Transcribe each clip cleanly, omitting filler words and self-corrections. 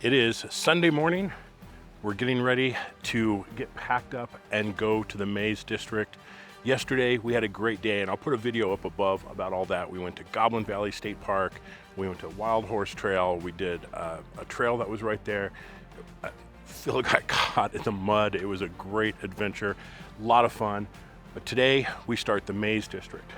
It is Sunday morning. We're getting ready to get packed up and go to the Maze District. Yesterday we had a great day, and I'll put a video up above about all that. We went to Goblin Valley State Park, we went to Wild Horse Trail, we did a trail that was right there. Phil got caught in the mud. It was a great adventure, a lot of fun. But today we start the Maze District.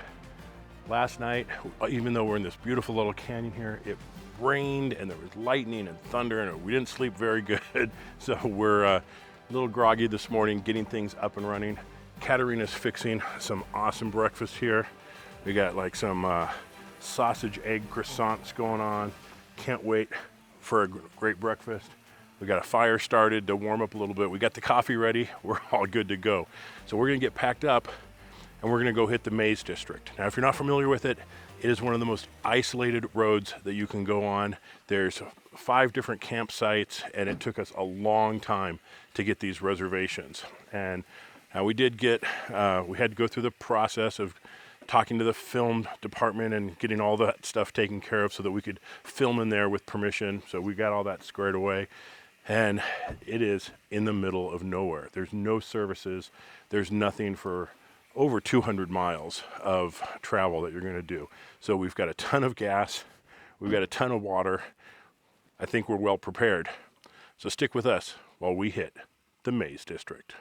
Last night, even though we're in this beautiful little canyon here, it rained and there was lightning and thunder, and we didn't sleep very good. So we're a little groggy this morning, getting things up and running. Katarina's fixing some awesome breakfast here. We got like some sausage egg croissants going on. Can't wait for a great breakfast. We got a fire started to warm up a little bit. We got the coffee ready. We're all good to go. So we're gonna get packed up and we're gonna go hit the Maze District. Now, if you're not familiar with it, it is one of the most isolated roads that you can go on. There's 5 different campsites, and it took us a long time to get these reservations. And we did get, we had to go through the process of talking to the film department and getting all that stuff taken care of so that we could film in there with permission. So we got all that squared away. And it is in the middle of nowhere. There's no services. There's nothing for over 200 miles of travel that you're gonna do. So we've got a ton of gas, we've got a ton of water. I think we're well prepared. So stick with us while we hit the Maze District.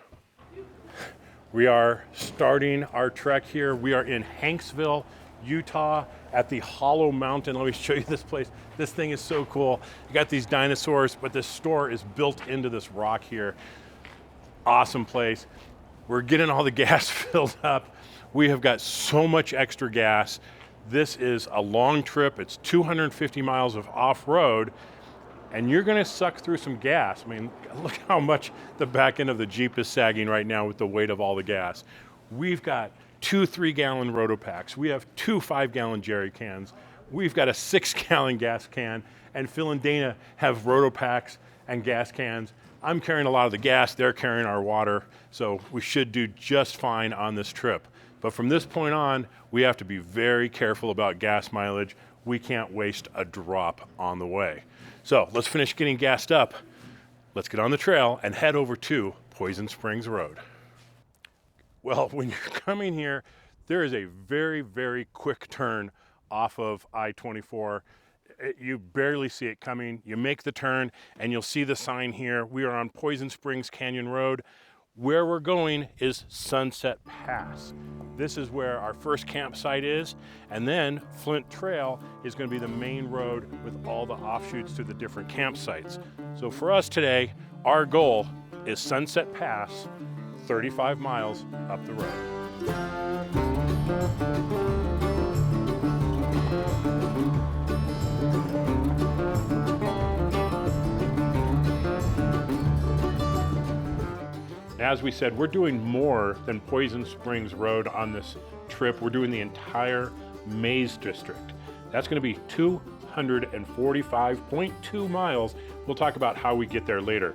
We are starting our trek here. We are in Hanksville, Utah, at the Hollow Mountain. Let me show you this place. This thing is so cool. You got these dinosaurs, but this store is built into this rock here. Awesome place. We're getting all the gas filled up. We have got so much extra gas. This is a long trip. It's 250 miles of off-road, and you're gonna suck through some gas. I mean, look how much the back end of the Jeep is sagging right now with the weight of all the gas. We've got 2 3-gallon Rotopacks. We have 2 5-gallon jerry cans. We've got a 6-gallon gas can, and Phil and Dana have Rotopacks and gas cans. I'm carrying a lot of the gas, they're carrying our water, so we should do just fine on this trip. But from this point on, we have to be very careful about gas mileage. We can't waste a drop on the way. So let's finish getting gassed up. Let's get on the trail and head over to Poison Springs Road. Well, when you're coming here, there is a very, very quick turn off of I-24. You barely see it coming. You make the turn and you'll see the sign here. We are on Poison Springs Canyon Road. Where we're going is Sunset Pass. This is where our first campsite is, and then Flint Trail is going to be the main road with all the offshoots to the different campsites. So for us today, our goal is Sunset Pass, 35 miles up the road. As we said, we're doing more than Poison Springs Road on this trip. We're doing the entire Maze District. That's going to be 245.2 miles. We'll talk about how we get there later.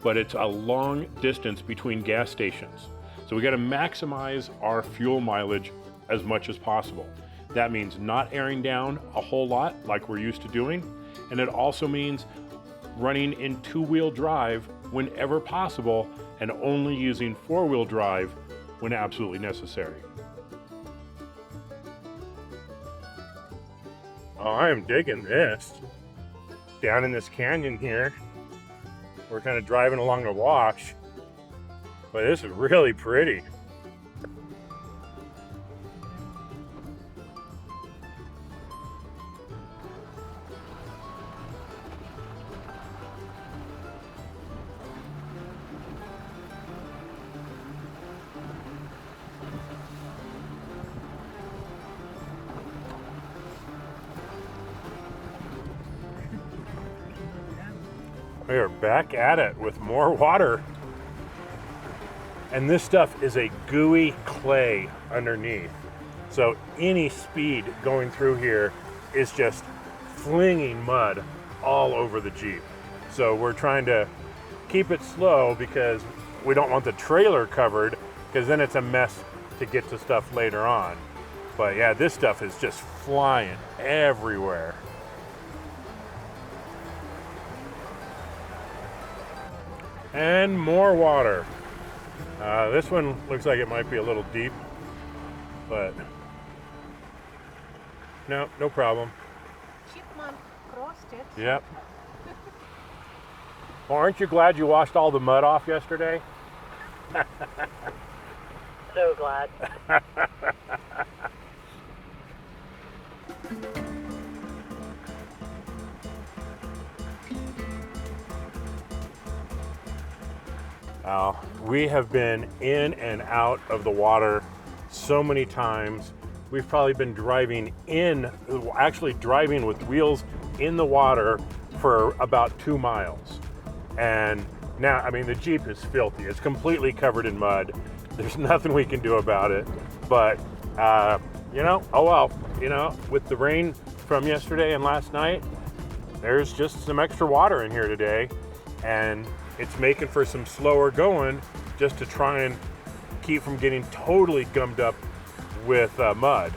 But it's a long distance between gas stations. So we got to maximize our fuel mileage as much as possible. That means not airing down a whole lot like we're used to doing. And it also means running in 2-wheel drive whenever possible, and only using 4-wheel drive when absolutely necessary. Oh, I'm digging this. Down in this canyon here, we're kind of driving along the wash, but this is really pretty. We are back at it with more water. And this stuff is a gooey clay underneath. So any speed going through here is just flinging mud all over the Jeep. So we're trying to keep it slow because we don't want the trailer covered, because then it's a mess to get to stuff later on. But yeah, this stuff is just flying everywhere. And more water. This one looks like it might be a little deep, but no problem. Chipmunk crossed it. Yep. Well, aren't you glad you washed all the mud off yesterday? So glad. We have been in and out of the water so many times. We've probably been actually driving with wheels in the water for about 2 miles. And now, I mean, the Jeep is filthy. It's completely covered in mud. There's nothing we can do about it. But, you know, oh well, you know, with the rain from yesterday and last night, there's just some extra water in here today. And it's making for some slower going just to try and keep from getting totally gummed up with mud.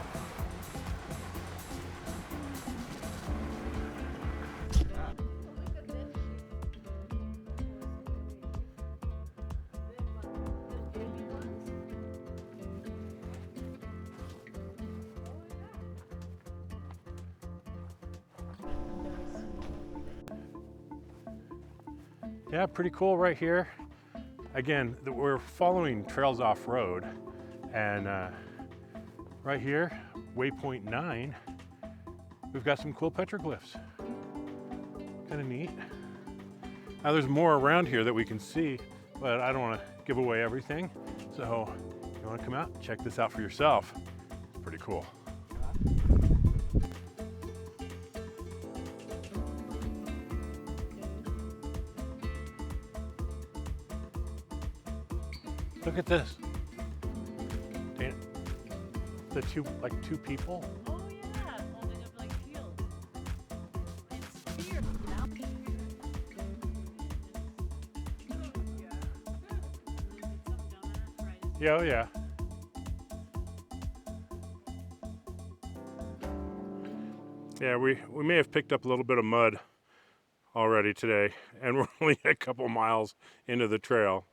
Yeah, pretty cool right here. Again, we're following trails off-road, and right here, waypoint 9, we've got some cool petroglyphs. Kind of neat. Now there's more around here that we can see, but I don't want to give away everything. So if you want to come out, check this out for yourself. Pretty cool. Look at this. Dana, the two people. Oh yeah, holding up like shields. It's weird. Yeah, oh yeah. Yeah, we may have picked up a little bit of mud already today, and we're only a couple miles into the trail.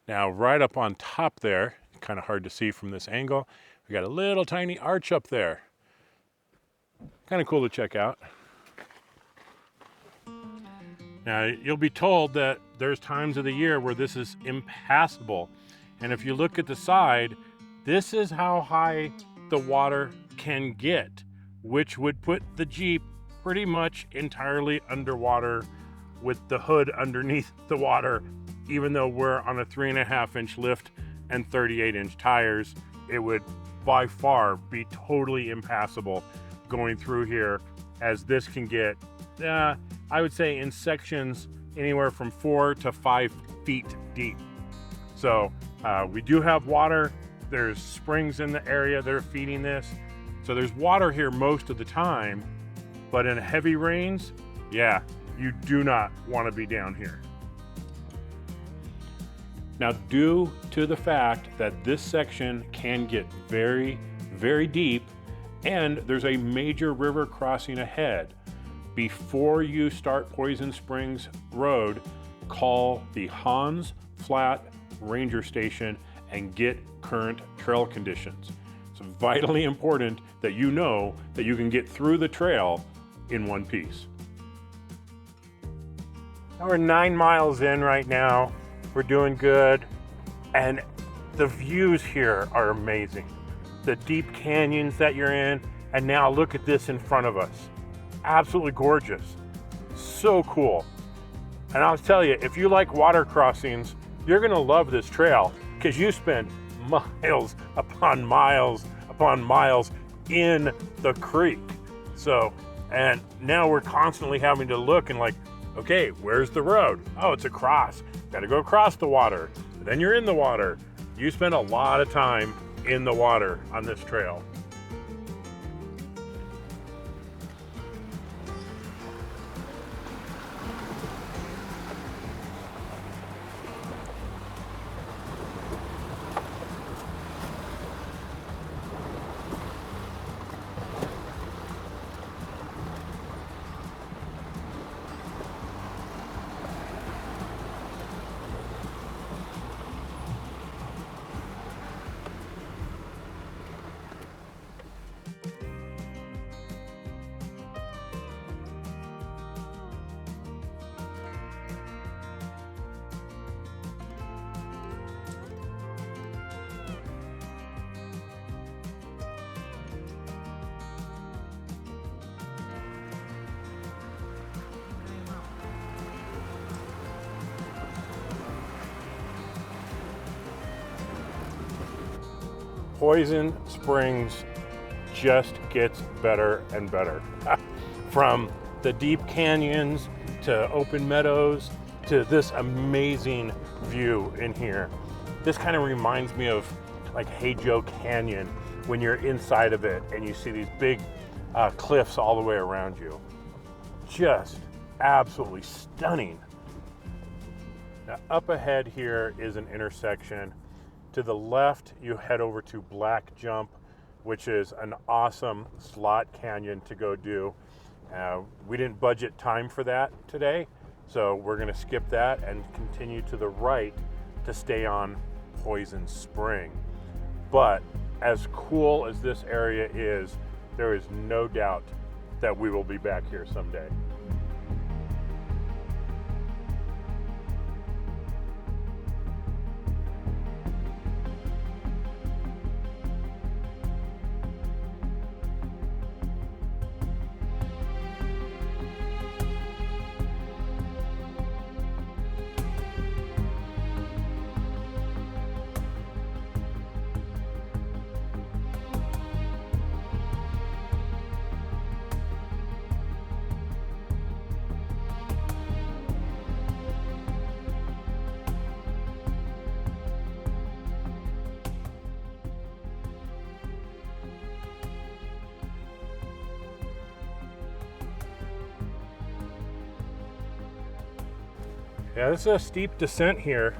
Now, right up on top there, kind of hard to see from this angle, we got a little tiny arch up there. Kind of cool to check out. Now, you'll be told that there's times of the year where this is impassable. And if you look at the side, this is how high the water can get, which would put the Jeep pretty much entirely underwater with the hood underneath the water. Even though we're on a 3.5-inch lift and 38-inch tires, it would by far be totally impassable going through here, as this can get, I would say in sections, anywhere from 4 to 5 feet deep. So we do have water. There's springs in the area that are feeding this. So there's water here most of the time, but in heavy rains, yeah, you do not want to be down here. Now, due to the fact that this section can get very, very deep, and there's a major river crossing ahead, before you start Poison Springs Road, call the Hans Flat Ranger Station and get current trail conditions. It's vitally important that you know that you can get through the trail in one piece. Now we're 9 miles in right now. We're doing good, and the views here are amazing. The deep canyons that you're in, and now look at this in front of us. Absolutely gorgeous. So cool. And I'll tell you, if you like water crossings, you're gonna love this trail, because you spend miles upon miles upon miles in the creek. So, and now we're constantly having to look and like, okay, where's the road? Oh, it's across. Gotta go across the water. Then you're in the water. You spend a lot of time in the water on this trail. Poison Springs just gets better and better. From the deep canyons to open meadows to this amazing view in here. This kind of reminds me of like Hey Joe Canyon when you're inside of it and you see these big cliffs all the way around you. Just absolutely stunning. Now up ahead here is an intersection. To the left, you head over to Black Jump, which is an awesome slot canyon to go do. We didn't budget time for that today, so we're gonna skip that and continue to the right to stay on Poison Spring. But as cool as this area is, there is no doubt that we will be back here someday. Yeah, this is a steep descent here,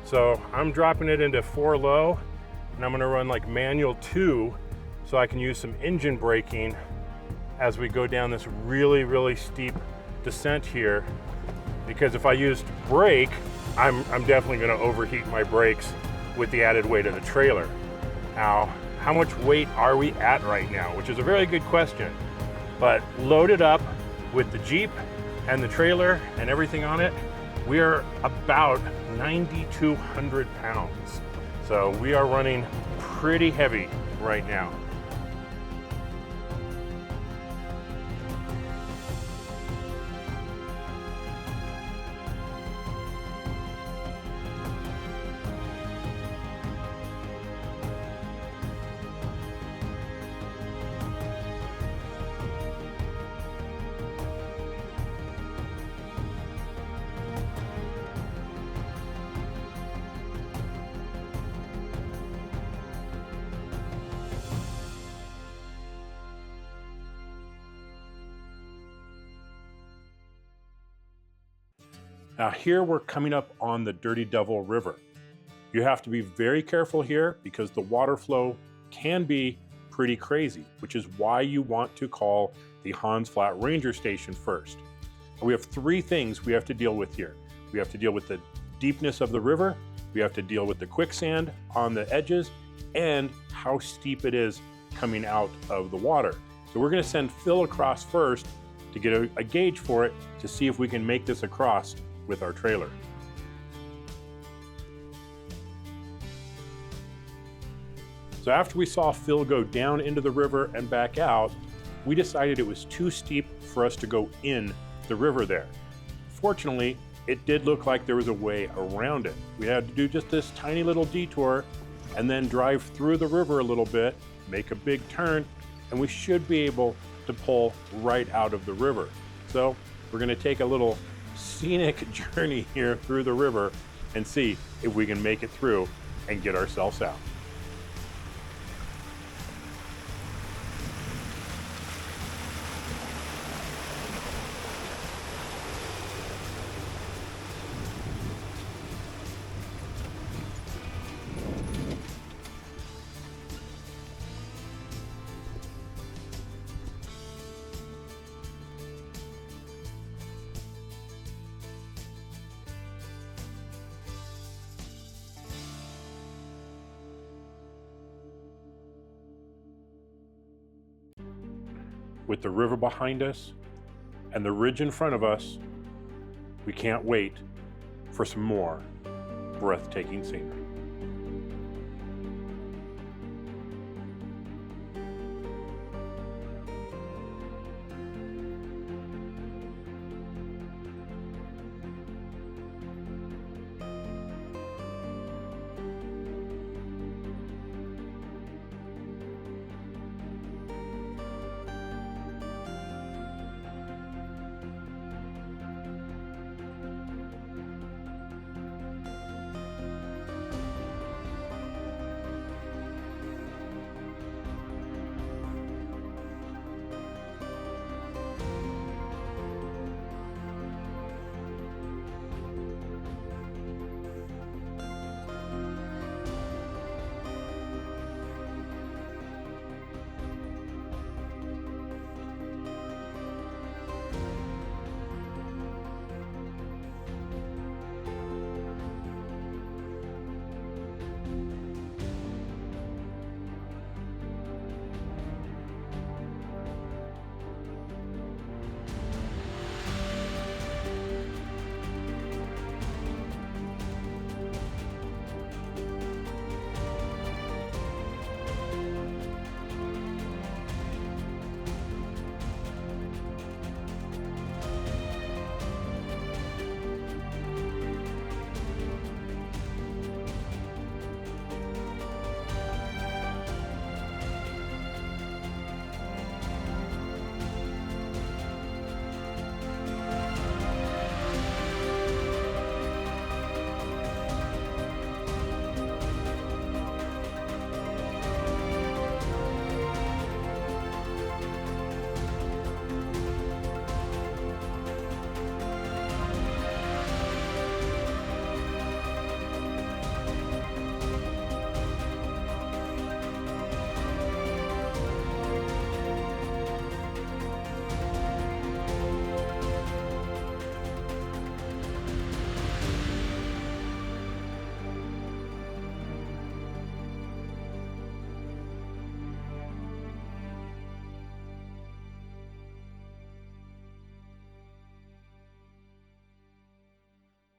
so I'm dropping it into 4 low, and I'm gonna run like manual 2 so I can use some engine braking as we go down this really, really steep descent here. Because if I used brake, I'm definitely gonna overheat my brakes with the added weight of the trailer. Now, how much weight are we at right now? Which is a very good question. But loaded up with the Jeep and the trailer and everything on it, we are about 9,200 pounds. So we are running pretty heavy right now. Now here we're coming up on the Dirty Devil River. You have to be very careful here because the water flow can be pretty crazy, which is why you want to call the Hans Flat Ranger Station first. And we have 3 things we have to deal with here. We have to deal with the deepness of the river, we have to deal with the quicksand on the edges, and how steep it is coming out of the water. So we're gonna send Phil across first to get a gauge for it to see if we can make this across with our trailer. So after we saw Phil go down into the river and back out, we decided it was too steep for us to go in the river there. Fortunately, it did look like there was a way around it. We had to do just this tiny little detour and then drive through the river a little bit, make a big turn, and we should be able to pull right out of the river. So we're gonna take a little scenic journey here through the river and see if we can make it through and get ourselves out. With the river behind us and the ridge in front of us, we can't wait for some more breathtaking scenery.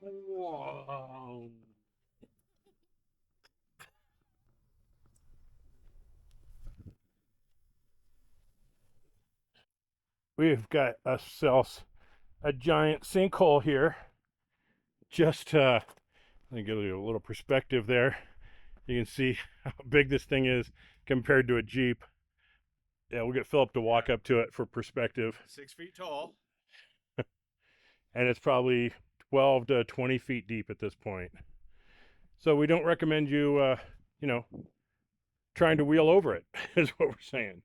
Whoa. We've got ourselves a giant sinkhole here. Just let me give you a little perspective there. You can see how big this thing is compared to a Jeep. Yeah, we'll get Philip to walk up to it for perspective. 6 feet tall. And it's probably 12 to 20 feet deep at this point. So we don't recommend you, trying to wheel over it, is what we're saying.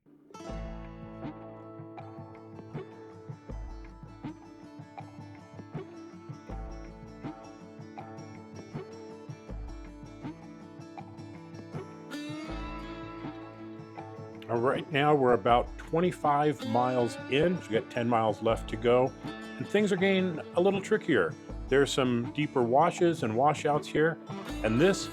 Right now we're about 25 miles in. We got 10 miles left to go, and things are getting a little trickier. There's some deeper washes and washouts here, and this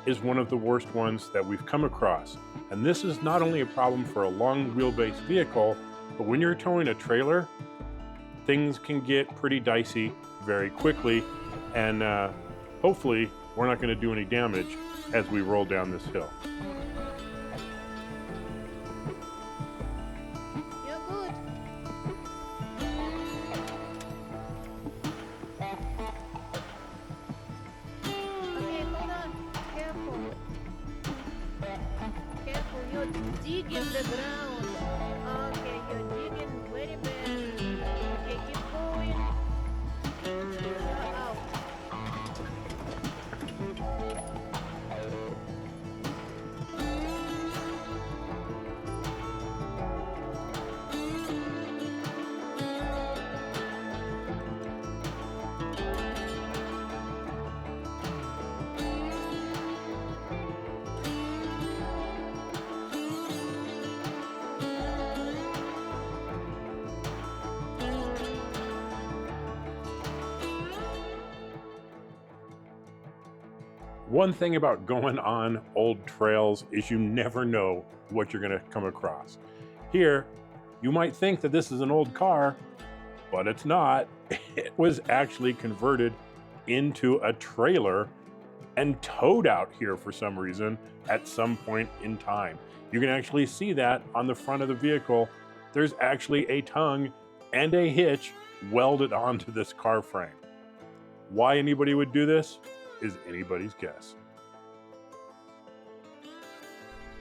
is one of the worst ones that we've come across. And this is not only a problem for a long wheelbase vehicle, but when you're towing a trailer, things can get pretty dicey very quickly, and hopefully we're not going to do any damage as we roll down this hill. You're good. Okay, hold on. Careful. Careful, you're digging the ground. Okay, you're digging very bad. Okay, keep going. You're out. One thing about going on old trails is you never know what you're going to come across. Here, you might think that this is an old car, but it's not. It was actually converted into a trailer and towed out here for some reason at some point in time. You can actually see that on the front of the vehicle. There's actually a tongue and a hitch welded onto this car frame. Why anybody would do this is anybody's guess.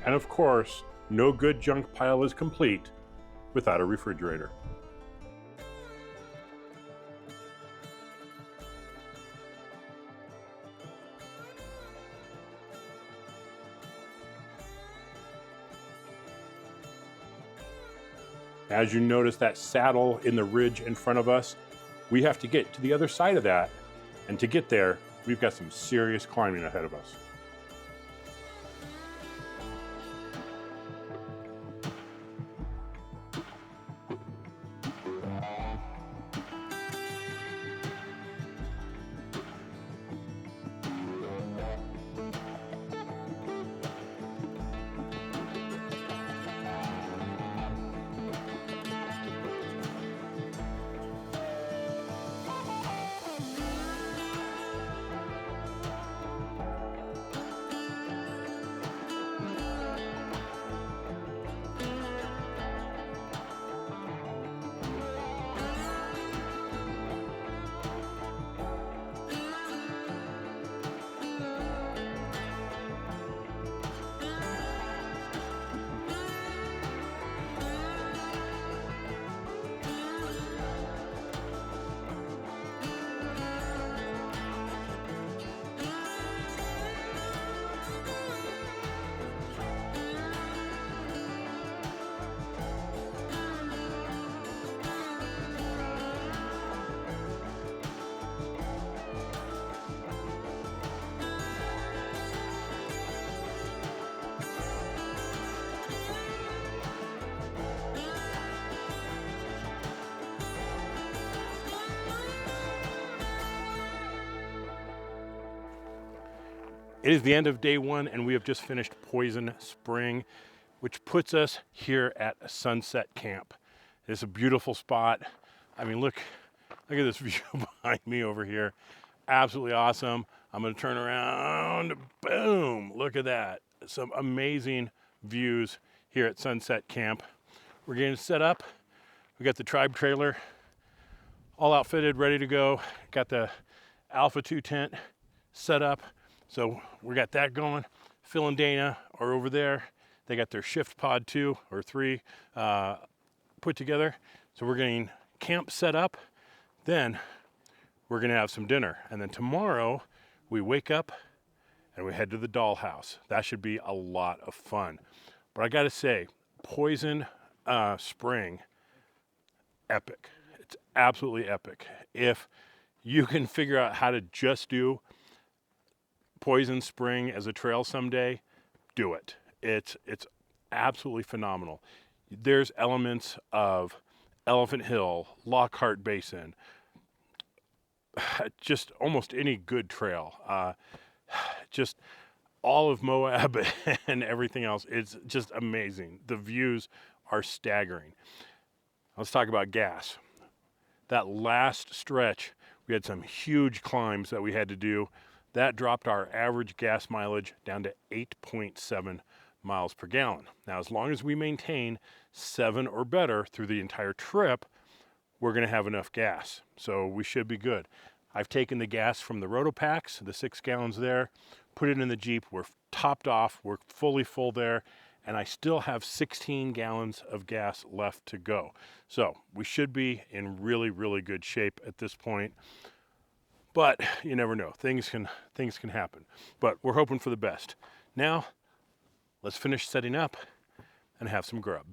And of course, no good junk pile is complete without a refrigerator. As you notice that saddle in the ridge in front of us, we have to get to the other side of that. And to get there, we've got some serious climbing ahead of us. It is the end of day one, and we have just finished Poison Spring, which puts us here at Sunset Camp. It's a beautiful spot. I mean, look at this view behind me over here. absolutely awesome. I'm gonna turn around, boom, look at that. Some amazing views here at Sunset Camp. We're getting set up. We got the tribe trailer all outfitted, ready to go. Got the Alpha 2 tent set up. So we got that going. Phil and Dana are over there. They got their shift pod 2 or 3 put together. So we're getting camp set up. Then we're gonna have some dinner. And then tomorrow we wake up and we head to the dollhouse. That should be a lot of fun. But I gotta say, Poison Spring, epic. It's absolutely epic. If you can figure out how to just do Poison Spring as a trail someday, do it. It's absolutely phenomenal. There's elements of Elephant Hill, Lockhart Basin, just almost any good trail. Just all of Moab and everything else. It's just amazing. The views are staggering. Let's talk about gas. That last stretch, we had some huge climbs that we had to do. That dropped our average gas mileage down to 8.7 miles per gallon. Now, as long as we maintain 7 or better through the entire trip, we're going to have enough gas. So we should be good. I've taken the gas from the Rotopacks, the 6 gallons there, put it in the Jeep. We're topped off. We're fully full there. And I still have 16 gallons of gas left to go. So we should be in really, really good shape at this point. But you never know. Things can happen. But we're hoping for the best. Now, let's finish setting up and have some grub.